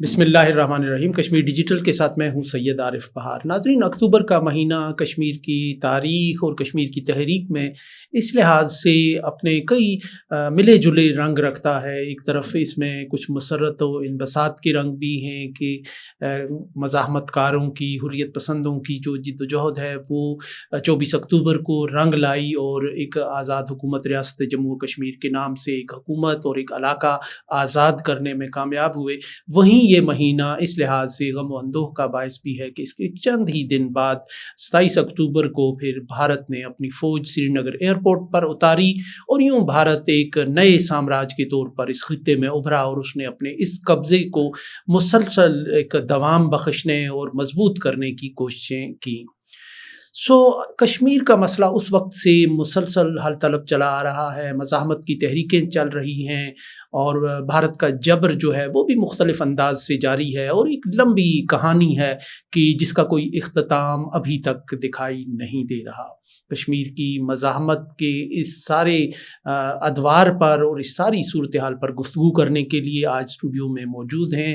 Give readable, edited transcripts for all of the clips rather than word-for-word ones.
بسم اللہ الرحمن الرحیم۔ کشمیر ڈیجیٹل کے ساتھ میں ہوں سید عارف بہار۔ ناظرین، اکتوبر کا مہینہ کشمیر کی تاریخ اور کشمیر کی تحریک میں اس لحاظ سے اپنے کئی ملے جلے رنگ رکھتا ہے۔ ایک طرف اس میں کچھ مسرت و انبساط کے رنگ بھی ہیں کہ مزاحمت کاروں کی، حریت پسندوں کی جو جد و جہد ہے وہ 24 اکتوبر کو رنگ لائی اور ایک آزاد حکومت ریاست جموں و کشمیر کے نام سے ایک حکومت اور ایک علاقہ آزاد کرنے میں کامیاب ہوئے۔ وہیں یہ مہینہ اس لحاظ سے غم و اندوہ کا باعث بھی ہے کہ اس کے چند ہی دن بعد 27 اکتوبر کو پھر بھارت نے اپنی فوج سری نگر ایئرپورٹ پر اتاری اور یوں بھارت ایک نئے سامراج کے طور پر اس خطے میں ابھرا اور اس نے اپنے اس قبضے کو مسلسل ایک دوام بخشنے اور مضبوط کرنے کی کوششیں کی۔ کشمیر کا مسئلہ اس وقت سے مسلسل حل طلب چلا آ رہا ہے، مزاحمت کی تحریکیں چل رہی ہیں اور بھارت کا جبر جو ہے وہ بھی مختلف انداز سے جاری ہے اور ایک لمبی کہانی ہے کہ جس کا کوئی اختتام ابھی تک دکھائی نہیں دے رہا۔ کشمیر کی مزاحمت کے اس سارے ادوار پر اور اس ساری صورتحال پر گفتگو کرنے کے لیے آج اسٹوڈیو میں موجود ہیں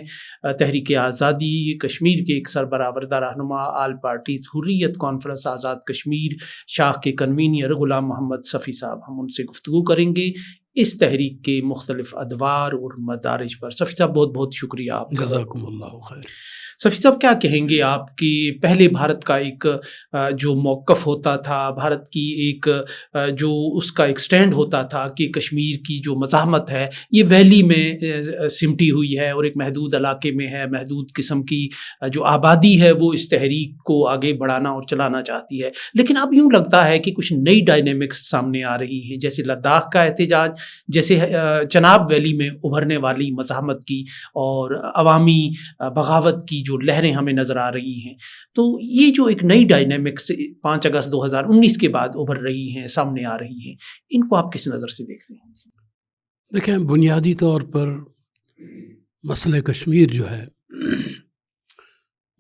تحریک آزادی کشمیر کے ایک سربراہ رہنما، آل پارٹیز حریت کانفرنس آزاد کشمیر شاخ کے کنوینر غلام محمد صفی صاحب۔ ہم ان سے گفتگو کریں گے اس تحریک کے مختلف ادوار اور مدارج پر۔ صفی صاحب، بہت بہت شکریہ آپ کا۔ جزاکم اللہ خیر۔ صفی صاحب، کیا کہیں گے آپ کہ پہلے بھارت کا ایک جو موقف ہوتا تھا، بھارت کی ایک جو اس کا ایک سٹینڈ ہوتا تھا کہ کشمیر کی جو مزاحمت ہے یہ ویلی میں سمٹی ہوئی ہے اور ایک محدود علاقے میں ہے، محدود قسم کی جو آبادی ہے وہ اس تحریک کو آگے بڑھانا اور چلانا چاہتی ہے، لیکن اب یوں لگتا ہے کہ کچھ نئی ڈائنامکس سامنے آ رہی ہیں، جیسے لداخ کا احتجاج، جیسے چناب ویلی میں ابھرنے والی مزاحمت کی اور عوامی بغاوت کی جو لہریں ہمیں نظر آ رہی ہیں۔ تو یہ جو ایک نئی ڈائنامکس 5 اگست 2019 کے بعد ابھر رہی ہیں، سامنے آ رہی ہیں، ان کو آپ کس نظر سے دیکھتے ہیں؟ دیکھیں، بنیادی طور پر مسئلہ کشمیر جو ہے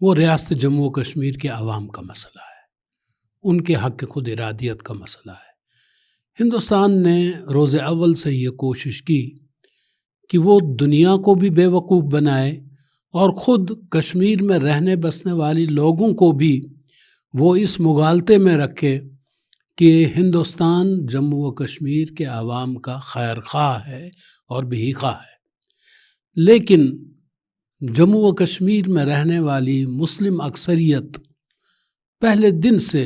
وہ ریاست جموں و کشمیر کے عوام کا مسئلہ ہے، ان کے حق خود ارادیت کا مسئلہ ہے۔ ہندوستان نے روز اول سے یہ کوشش کی کہ وہ دنیا کو بھی بے وقوف بنائے اور خود کشمیر میں رہنے بسنے والی لوگوں کو بھی وہ اس مغالطے میں رکھے کہ ہندوستان جموں و کشمیر کے عوام کا خیر خواہ ہے اور بہی خواہ ہے، لیکن جموں و کشمیر میں رہنے والی مسلم اکثریت پہلے دن سے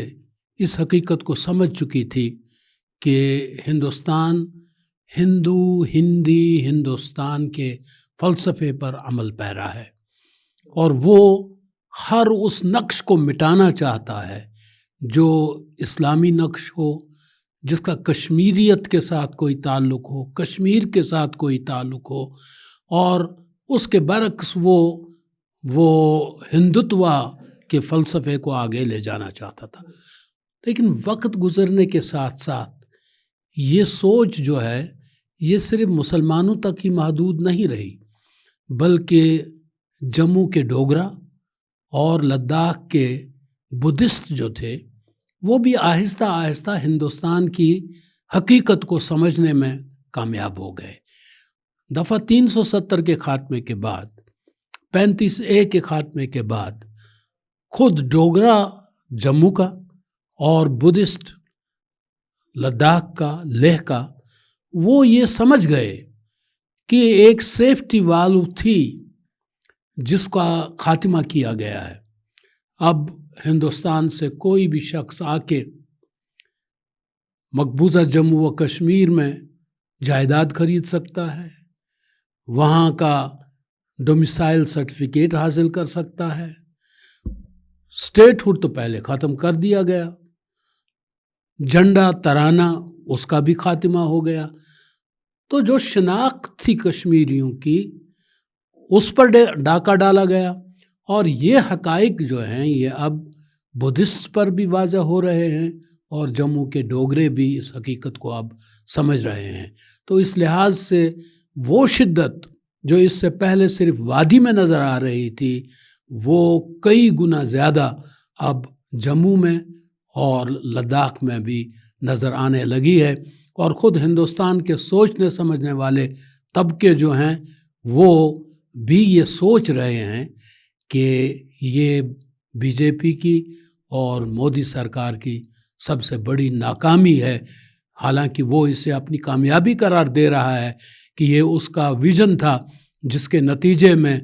اس حقیقت کو سمجھ چکی تھی کہ ہندوستان ہندی ہندوستان کے فلسفے پر عمل پیرا ہے اور وہ ہر اس نقش کو مٹانا چاہتا ہے جو اسلامی نقش ہو، جس کا کشمیریت کے ساتھ کوئی تعلق ہو، کشمیر کے ساتھ کوئی تعلق ہو، اور اس کے برعکس وہ ہندوتوا کے فلسفے کو آگے لے جانا چاہتا تھا۔ لیکن وقت گزرنے کے ساتھ ساتھ یہ سوچ جو ہے یہ صرف مسلمانوں تک ہی محدود نہیں رہی، بلکہ جموں کے ڈوگرا اور لداخ کے بدھسٹ جو تھے وہ بھی آہستہ آہستہ ہندوستان کی حقیقت کو سمجھنے میں کامیاب ہو گئے۔ دفعہ 370 کے خاتمے کے بعد، 35A کے خاتمے کے بعد، خود ڈوگرا جموں کا اور بدھسٹ لداخ کا، لیہ کا، وہ یہ سمجھ گئے کہ ایک سیفٹی والو تھی جس کا خاتمہ کیا گیا ہے۔ اب ہندوستان سے کوئی بھی شخص آ کے مقبوضہ جموں و کشمیر میں جائیداد خرید سکتا ہے، وہاں کا ڈومیسائل سرٹیفکیٹ حاصل کر سکتا ہے۔ اسٹیٹ ہوڈ تو پہلے ختم کر دیا گیا، جھنڈا ترانہ اس کا بھی خاتمہ ہو گیا۔ تو جو شناخت تھی کشمیریوں کی اس پر ڈاکہ ڈالا گیا، اور یہ حقائق جو ہیں یہ اب بدھسٹ پر بھی واضح ہو رہے ہیں اور جموں کے ڈوگرے بھی اس حقیقت کو اب سمجھ رہے ہیں۔ تو اس لحاظ سے وہ شدت جو اس سے پہلے صرف وادی میں نظر آ رہی تھی وہ کئی گنا زیادہ اب جموں میں اور لداخ میں بھی نظر آنے لگی ہے، اور خود ہندوستان کے سوچنے سمجھنے والے طبقے جو ہیں وہ بھی یہ سوچ رہے ہیں کہ یہ بی جے پی کی اور مودی سرکار کی سب سے بڑی ناکامی ہے، حالانکہ وہ اسے اپنی کامیابی قرار دے رہا ہے کہ یہ اس کا ویژن تھا جس کے نتیجے میں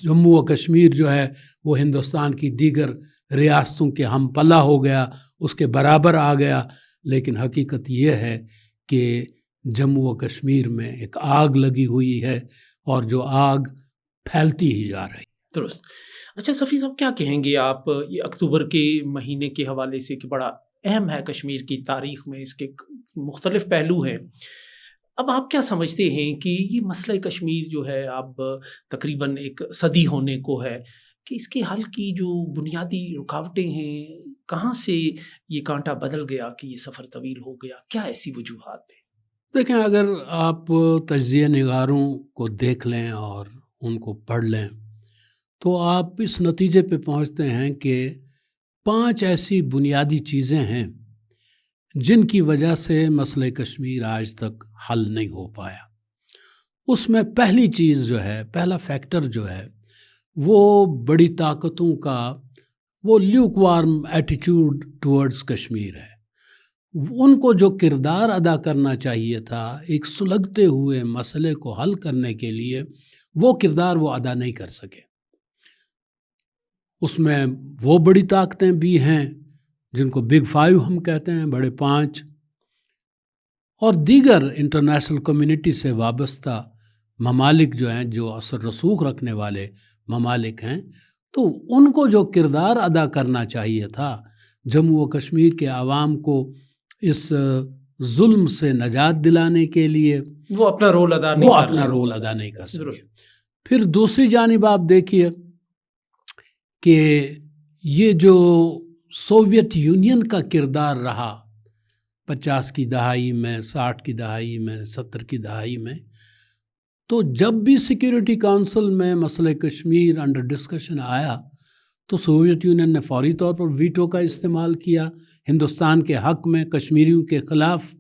جموں و کشمیر جو ہے وہ ہندوستان کی دیگر ریاستوں کے ہم پلہ ہو گیا، اس کے برابر آ گیا. لیکن حقیقت یہ ہے کہ جموں و کشمیر میں ایک آگ لگی ہوئی ہے اور جو آگ پھیلتی ہی جا رہی. درست. اچھا صفی صاحب، کیا کہیں گے آپ یہ اکتوبر کے مہینے کے حوالے سے کہ بڑا اہم ہے کشمیر کی تاریخ میں، اس کے مختلف پہلو ہیں. اب آپ کیا سمجھتے ہیں کہ یہ مسئلہ کشمیر جو ہے اب تقریباً ایک صدی ہونے کو ہے، کہ اس کے حل کی جو بنیادی رکاوٹیں ہیں، کہاں سے یہ کانٹا بدل گیا کہ یہ سفر طویل ہو گیا؟ کیا ایسی وجوہات ہیں؟ دیکھیں، اگر آپ تجزیہ نگاروں کو دیکھ لیں اور ان کو پڑھ لیں تو آپ اس نتیجے پہ پہنچتے ہیں کہ 5 ایسی بنیادی چیزیں ہیں جن کی وجہ سے مسئلہ کشمیر آج تک حل نہیں ہو پایا. اس میں پہلی چیز جو ہے، پہلا فیکٹر جو ہے، وہ بڑی طاقتوں کا وہ Luke warm attitude towards Kashmir ہے. ان کو جو کردار ادا کرنا چاہیے تھا ایک سلگتے ہوئے مسئلے کو حل کرنے کے لیے، وہ کردار وہ ادا نہیں کر سکے. اس میں وہ بڑی طاقتیں بھی ہیں جن کو بگ 5 ہم کہتے ہیں، بڑے 5، اور دیگر انٹرنیشنل کمیونٹی سے وابستہ ممالک جو ہیں، جو اثر رسوخ رکھنے والے ممالک ہیں. تو ان کو جو کردار ادا کرنا چاہیے تھا جموں و کشمیر کے عوام کو اس ظلم سے نجات دلانے کے لیے، وہ اپنا رول ادا نہیں کر سکے. پھر دوسری جانب آپ دیکھیے کہ یہ جو سوویت یونین کا کردار رہا 50 کی دہائی میں، 60 کی دہائی میں، 70 کی دہائی میں، تو جب بھی سیکیورٹی کونسل میں مسئلہ کشمیر انڈر ڈسکشن آیا تو سوویت یونین نے فوری طور پر ویٹو کا استعمال کیا ہندوستان کے حق میں، کشمیریوں کے خلاف.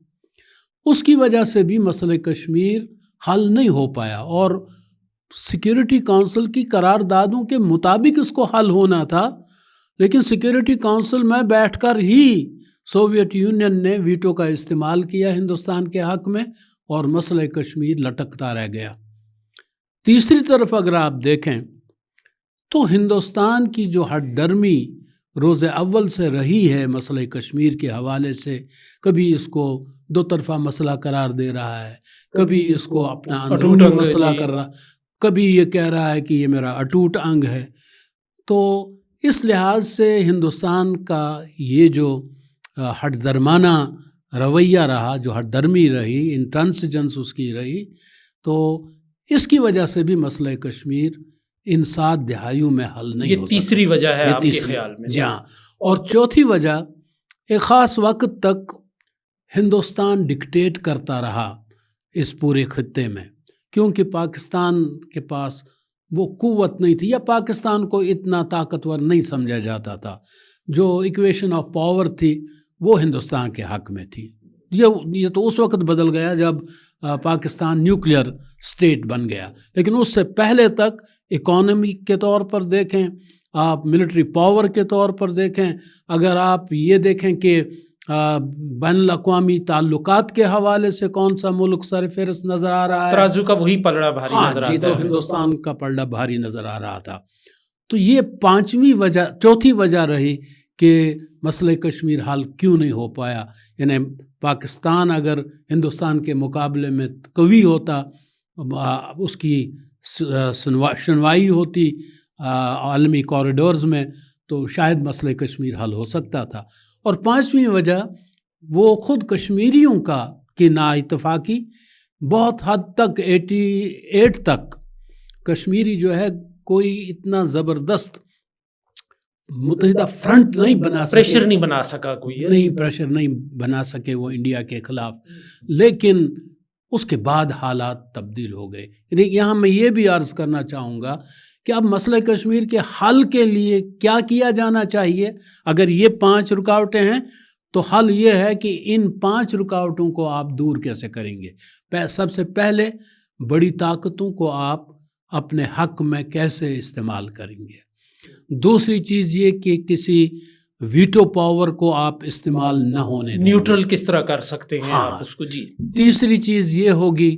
اس کی وجہ سے بھی مسئلہ کشمیر حل نہیں ہو پایا، اور سیکیورٹی کونسل کی قراردادوں کے مطابق اس کو حل ہونا تھا، لیکن سیکیورٹی کونسل میں بیٹھ کر ہی سوویت یونین نے ویٹو کا استعمال کیا ہندوستان کے حق میں، اور مسئلہ کشمیر لٹکتا رہ گیا. تیسری طرف اگر آپ دیکھیں تو ہندوستان کی جو ہٹ درمی روز اول سے رہی ہے مسئلہ کشمیر کے حوالے سے، کبھی اس کو دو طرفہ مسئلہ قرار دے رہا ہے، کبھی اس کو اپنا اندرونی مسئلہ کر رہا، کبھی یہ کہہ رہا ہے کہ یہ میرا اٹوٹ انگ ہے. تو اس لحاظ سے ہندوستان کا یہ جو ہٹ درمانہ رویہ رہا، جو ہٹ درمی رہی، انٹرانسیجنس اس کی رہی، تو اس کی وجہ سے بھی مسئلہ کشمیر ان 7 دہائیوں میں حل نہیں ہو سکتا. یہ تیسری وجہ ہے آپ کے خیال میں؟ جی ہاں. اور چوتھی وجہ، ایک خاص وقت تک ہندوستان ڈکٹیٹ کرتا رہا اس پورے خطے میں، کیونکہ پاکستان کے پاس وہ قوت نہیں تھی، یا پاکستان کو اتنا طاقتور نہیں سمجھا جاتا تھا. جو ایکویشن آف پاور تھی وہ ہندوستان کے حق میں تھی. یہ تو اس وقت بدل گیا جب پاکستان نیوکلیئر اسٹیٹ بن گیا، لیکن اس سے پہلے تک اکانومی کے طور پر دیکھیں، آپ ملٹری پاور کے طور پر دیکھیں، اگر آپ یہ دیکھیں کہ بین الاقوامی تعلقات کے حوالے سے کون سا ملک سر فہرست نظر آ رہا ہے، ترازو کا وہی پلڑا بھاری نظر آتا ہے. تو ہندوستان کا پلڑا بھاری نظر آ رہا تھا. تو یہ چوتھی وجہ رہی کہ مسئلہ کشمیر حل کیوں نہیں ہو پایا. یعنی پاکستان اگر ہندوستان کے مقابلے میں قوی ہوتا، اس کی سنوائی ہوتی عالمی کوریڈورز میں، تو شاید مسئلہ کشمیر حل ہو سکتا تھا. اور 5ویں وجہ وہ خود کشمیریوں کی نا اتفاقی. بہت حد تک 88 تک کشمیری جو ہے کوئی اتنا زبردست متحدہ فرنٹ نہیں بنا سکے، پریشر نہیں بنا سکا، پریشر نہیں بنا سکے وہ انڈیا کے خلاف. لیکن اس کے بعد حالات تبدیل ہو گئے. یہاں میں یہ بھی عرض کرنا چاہوں گا کہ اب مسئلہ کشمیر کے حل کے لیے کیا کیا جانا چاہیے. اگر یہ 5 رکاوٹیں ہیں تو حل یہ ہے کہ ان 5 رکاوٹوں کو آپ دور کیسے کریں گے. سب سے پہلے بڑی طاقتوں کو آپ اپنے حق میں کیسے استعمال کریں گے. دوسری چیز یہ کہ کسی ویٹو پاور کو آپ استعمال نہ ہونے دیں. نیوٹرل کس طرح کر سکتے ہیں ہاں. آپ اس کو. جی. تیسری چیز یہ ہوگی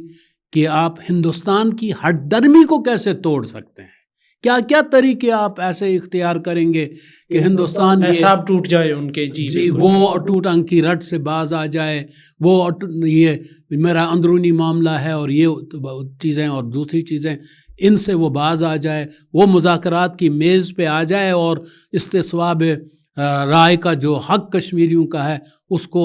کہ آپ ہندوستان کی ہٹ درمی کو کیسے توڑ سکتے ہیں. کیا کیا طریقے آپ ایسے اختیار کریں گے کہ ہندوستان اعصاب ٹوٹ جائے ان کے. جی وہ ٹوٹ انکی رٹ سے باز آ جائے. وہ یہ میرا اندرونی معاملہ ہے اور یہ چیزیں اور دوسری چیزیں ان سے وہ باز آ جائے. وہ مذاکرات کی میز پہ آ جائے اور استصواب رائے کا جو حق کشمیریوں کا ہے اس کو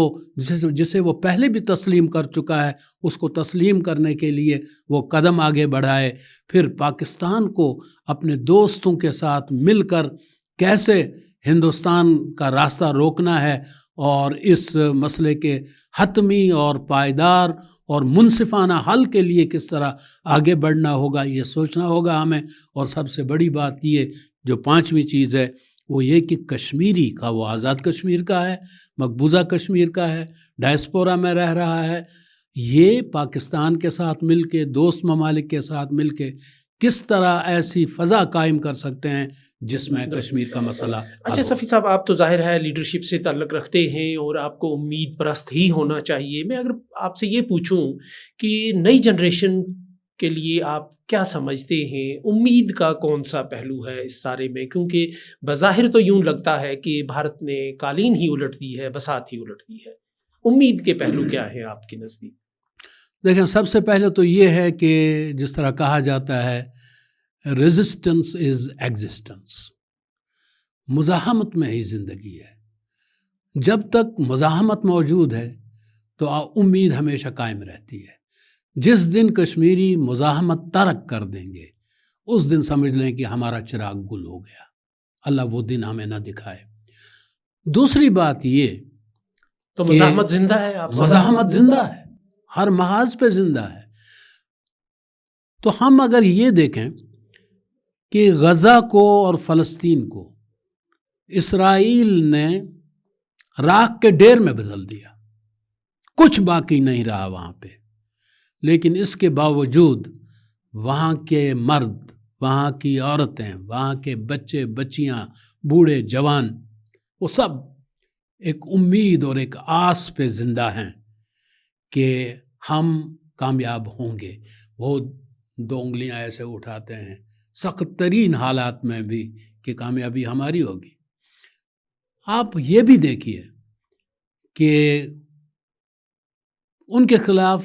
جسے وہ پہلے بھی تسلیم کر چکا ہے اس کو تسلیم کرنے کے لیے وہ قدم آگے بڑھائے. پھر پاکستان کو اپنے دوستوں کے ساتھ مل کر کیسے ہندوستان کا راستہ روکنا ہے اور اس مسئلے کے حتمی اور پائیدار اور منصفانہ حل کے لیے کس طرح آگے بڑھنا ہوگا یہ سوچنا ہوگا ہمیں. اور سب سے بڑی بات یہ جو پانچویں چیز ہے وہ یہ کہ کشمیری کا وہ آزاد کشمیر کا ہے, مقبوضہ کشمیر کا ہے, ڈائسپورا میں رہ رہا ہے. یہ پاکستان کے ساتھ مل کے دوست ممالک کے ساتھ مل کے کس طرح ایسی فضا قائم کر سکتے ہیں جس میں کشمیر کا مسئلہ. اچھا صفی صاحب, آپ تو ظاہر ہے لیڈرشپ سے تعلق رکھتے ہیں اور آپ کو امید پرست ہی ہونا چاہیے. میں اگر آپ سے یہ پوچھوں کہ نئی جنریشن کے لیے آپ کیا سمجھتے ہیں, امید کا کون سا پہلو ہے اس سارے میں؟ کیونکہ بظاہر تو یوں لگتا ہے کہ بھارت نے قالین ہی الٹ دی ہے, بساط ہی الٹ دی ہے. امید کے پہلو کیا ہیں آپ کے نزدیک؟ دیکھیں, سب سے پہلے تو یہ ہے کہ جس طرح کہا جاتا ہے ریزسٹنس از ایگزسٹنس. مزاحمت میں ہی زندگی ہے. جب تک مزاحمت موجود ہے تو امید ہمیشہ قائم رہتی ہے. جس دن کشمیری مزاحمت ترک کر دیں گے اس دن سمجھ لیں کہ ہمارا چراغ گل ہو گیا. اللہ وہ دن ہمیں نہ دکھائے. دوسری بات یہ تو مزاحمت زندہ ہے. آپ مزاحمت زندہ ہے, ہر محاذ پہ زندہ ہے. تو ہم اگر یہ دیکھیں کہ غزہ کو اور فلسطین کو اسرائیل نے راکھ کے ڈیر میں بدل دیا, کچھ باقی نہیں رہا وہاں پہ. لیکن اس کے باوجود وہاں کے مرد, وہاں کی عورتیں, وہاں کے بچے بچیاں, بوڑھے جوان, وہ سب ایک امید اور ایک آس پہ زندہ ہیں کہ ہم کامیاب ہوں گے. وہ دو انگلیاں ایسے اٹھاتے ہیں سخت ترین حالات میں بھی کہ کامیابی ہماری ہوگی. آپ یہ بھی دیکھیے کہ ان کے خلاف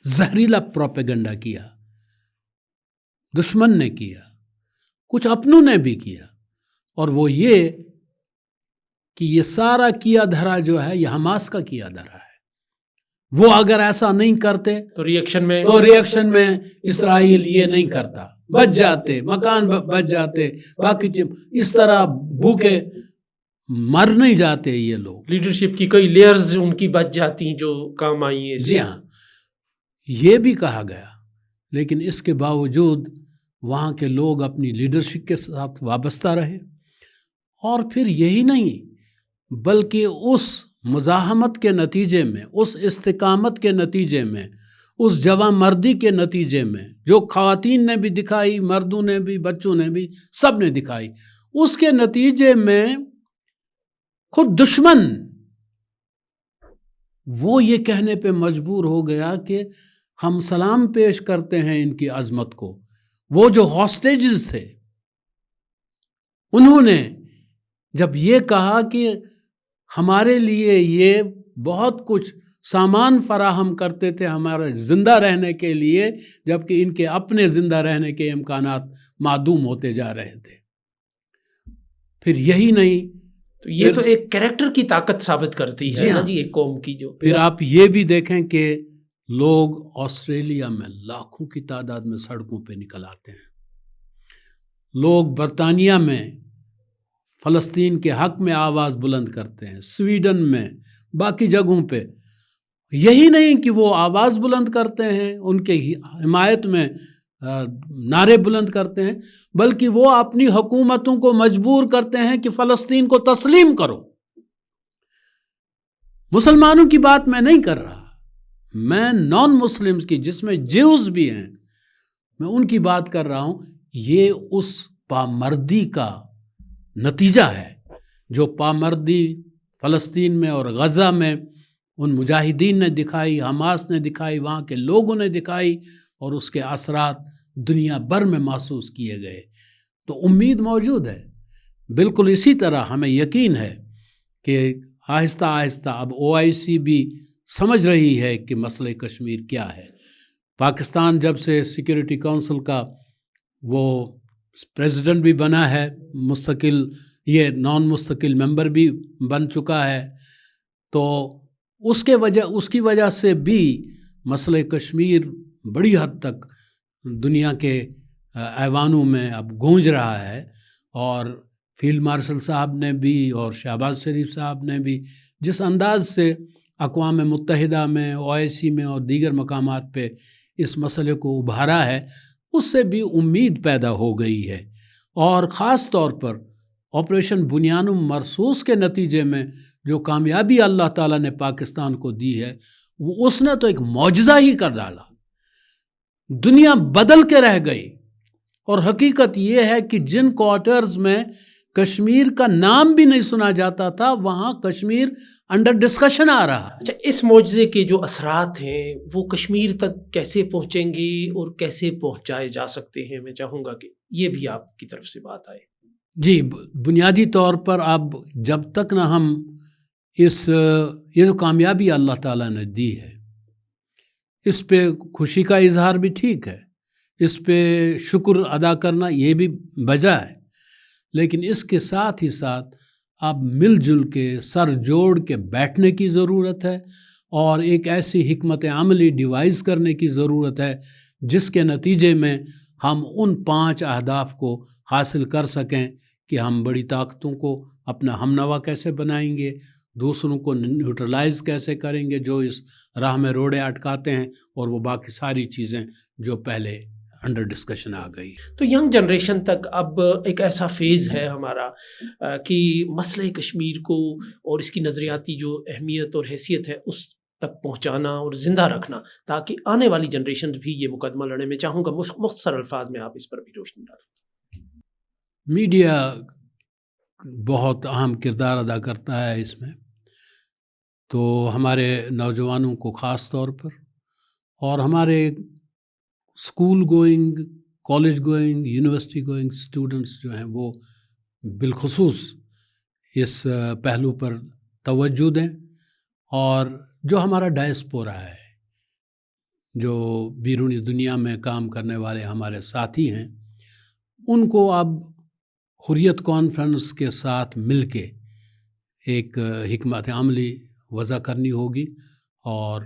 زہریلا پروپیگنڈا کیا, دشمن نے کیا, کچھ اپنوں نے بھی کیا. اور وہ یہ کہ یہ سارا کیا دھرا جو ہے یہ حماس کا کیا دھرا ہے. وہ اگر ایسا نہیں کرتے تو ریئیکشن میں اسرائیل یہ نہیں کرتا, بچ جاتے, مکان بچ جاتے, باقی اس طرح بھوکے مر نہیں جاتے یہ لوگ. لیڈرشپ کی کئی لیئرز ان کی بچ جاتی جو کام آئی ہیں. جی ہاں, یہ بھی کہا گیا. لیکن اس کے باوجود وہاں کے لوگ اپنی لیڈرشپ کے ساتھ وابستہ رہے. اور پھر یہی نہیں بلکہ اس مزاحمت کے نتیجے میں, اس استقامت کے نتیجے میں, اس جواں مردی کے نتیجے میں جو خواتین نے بھی دکھائی, مردوں نے بھی, بچوں نے بھی, سب نے دکھائی, اس کے نتیجے میں خود دشمن وہ یہ کہنے پہ مجبور ہو گیا کہ ہم سلام پیش کرتے ہیں ان کی عظمت کو. وہ جو ہاسٹیجز تھے انہوں نے جب یہ کہا کہ ہمارے لیے یہ بہت کچھ سامان فراہم کرتے تھے ہمارے زندہ رہنے کے لیے, جبکہ ان کے اپنے زندہ رہنے کے امکانات معدوم ہوتے جا رہے تھے. پھر یہی نہیں تو یہ تو ایک کریکٹر کی طاقت ثابت کرتی ہے نا جی ایک قوم کی. جو پھر آپ یہ بھی دیکھیں کہ لوگ آسٹریلیا میں لاکھوں کی تعداد میں سڑکوں پہ نکل آتے ہیں. لوگ برطانیہ میں فلسطین کے حق میں آواز بلند کرتے ہیں, سویڈن میں, باقی جگہوں پہ. یہی نہیں کہ وہ آواز بلند کرتے ہیں, ان کے حمایت میں نعرے بلند کرتے ہیں, بلکہ وہ اپنی حکومتوں کو مجبور کرتے ہیں کہ فلسطین کو تسلیم کرو. مسلمانوں کی بات میں نہیں کر رہا, میں نان مسلمز کی, جس میں جیوز بھی ہیں, میں ان کی بات کر رہا ہوں. یہ اس پامردی کا نتیجہ ہے جو پامردی فلسطین میں اور غزہ میں ان مجاہدین نے دکھائی، حماس نے دکھائی، وہاں کے لوگوں نے دکھائی، اور اس کے اثرات دنیا بھر میں محسوس کیے گئے. تو امید موجود ہے. بالکل اسی طرح ہمیں یقین ہے کہ آہستہ آہستہ اب OIC بھی سمجھ رہی ہے کہ مسئلہ کشمیر کیا ہے. پاکستان جب سے سیکورٹی کونسل کا وہ پریزیڈنٹ بھی بنا ہے، مستقل یہ نان مستقل ممبر بھی بن چکا ہے، تو اس کی وجہ سے بھی مسئلہ کشمیر بڑی حد تک دنیا کے ایوانوں میں اب گونج رہا ہے. اور فیلڈ مارشل صاحب نے بھی اور شہباز شریف صاحب نے بھی جس انداز سے اقوام متحدہ میں، OIC میں اور دیگر مقامات پہ اس مسئلے کو ابھارا ہے، اس سے بھی امید پیدا ہو گئی ہے. اور خاص طور پر آپریشن بنیان مرصوص کے نتیجے میں جو کامیابی اللہ تعالیٰ نے پاکستان کو دی ہے، وہ اس نے تو ایک معجزہ ہی کر ڈالا. دنیا بدل کے رہ گئی. اور حقیقت یہ ہے کہ جن کوارٹرز میں کشمیر کا نام بھی نہیں سنا جاتا تھا، وہاں کشمیر انڈر ڈسکشن آ رہا. اچھا، اس معجزے کے جو اثرات ہیں وہ کشمیر تک کیسے پہنچیں گے اور کیسے پہنچائے جا سکتے ہیں؟ میں چاہوں گا کہ یہ بھی آپ کی طرف سے بات آئے. جی، بنیادی طور پر اب جب تک نہ ہم یہ جو کامیابی اللہ تعالیٰ نے دی ہے، اس پہ خوشی کا اظہار بھی ٹھیک ہے، اس پہ شکر ادا کرنا یہ بھی بجا ہے، لیکن اس کے ساتھ ہی ساتھ اب مل جل کے سر جوڑ کے بیٹھنے کی ضرورت ہے، اور ایک ایسی حکمت عملی ڈیوائز کرنے کی ضرورت ہے جس کے نتیجے میں ہم ان 5 اہداف کو حاصل کر سکیں کہ ہم بڑی طاقتوں کو اپنا ہمنوا کیسے بنائیں گے، دوسروں کو نیوٹرلائز کیسے کریں گے جو اس راہ میں روڑے اٹکاتے ہیں، اور وہ باقی ساری چیزیں جو پہلے انڈر ڈسکشن آ گئی. تو ینگ جنریشن تک اب ایک ایسا فیز ہے ہمارا کہ مسئلہ کشمیر کو اور اس کی نظریاتی جو اہمیت اور حیثیت ہے اس تک پہنچانا اور زندہ رکھنا، تاکہ آنے والی جنریشن بھی یہ مقدمہ لڑے. میں چاہوں گا مختصر الفاظ میں آپ اس پر بھی روشنی ڈالیں. میڈیا بہت اہم کردار ادا کرتا ہے اس میں. تو ہمارے نوجوانوں کو خاص طور پر، اور ہمارے school going, college going, university going students جو ہیں، وہ بالخصوص اس پہلو پر توجہ دیں. اور جو ہمارا ڈائسپورا ہے، جو بیرونی دنیا میں کام کرنے والے ہمارے ساتھی ہیں، ان کو اب حریت کانفرنس کے ساتھ مل کے ایک حکمت عملی وضع کرنی ہوگی، اور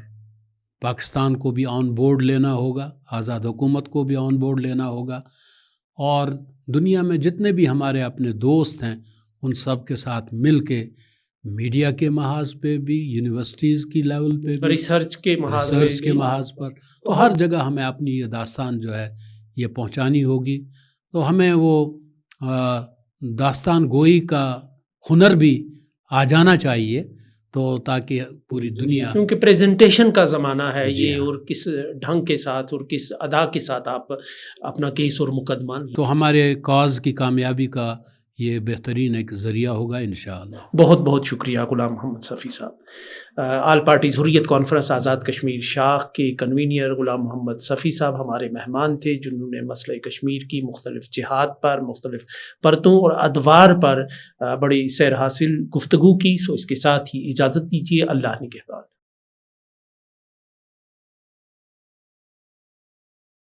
پاکستان کو بھی آن بورڈ لینا ہوگا، آزاد حکومت کو بھی آن بورڈ لینا ہوگا، اور دنیا میں جتنے بھی ہمارے اپنے دوست ہیں ان سب کے ساتھ مل کے میڈیا کے محاذ پہ بھی، یونیورسٹیز کی لیول پہ بھی، ریسرچ کے محاذ پر، تو ہر جگہ ہمیں اپنی یہ داستان جو ہے یہ پہنچانی ہوگی. تو ہمیں وہ داستان گوئی کا ہنر بھی آ جانا چاہیے، تو تاکہ پوری دنیا، کیونکہ پریزنٹیشن کا زمانہ ہے یہ، اور کس ڈھنگ کے ساتھ اور کس ادا کے ساتھ آپ اپنا کیس اور مقدمہ، تو ہمارے کاز کی کامیابی کا یہ بہترین ایک ذریعہ ہوگا انشاءاللہ. بہت بہت شکریہ غلام محمد صفی صاحب. آل پارٹیز حریت کانفرنس آزاد کشمیر شاخ کے کنوینر غلام محمد صفی صاحب ہمارے مہمان تھے، جنہوں نے مسئلہ کشمیر کی مختلف جہات پر، مختلف پرتوں اور ادوار پر بڑی سیر حاصل گفتگو کی. سو اس کے ساتھ ہی اجازت دیجیے. اللہ نگہبان.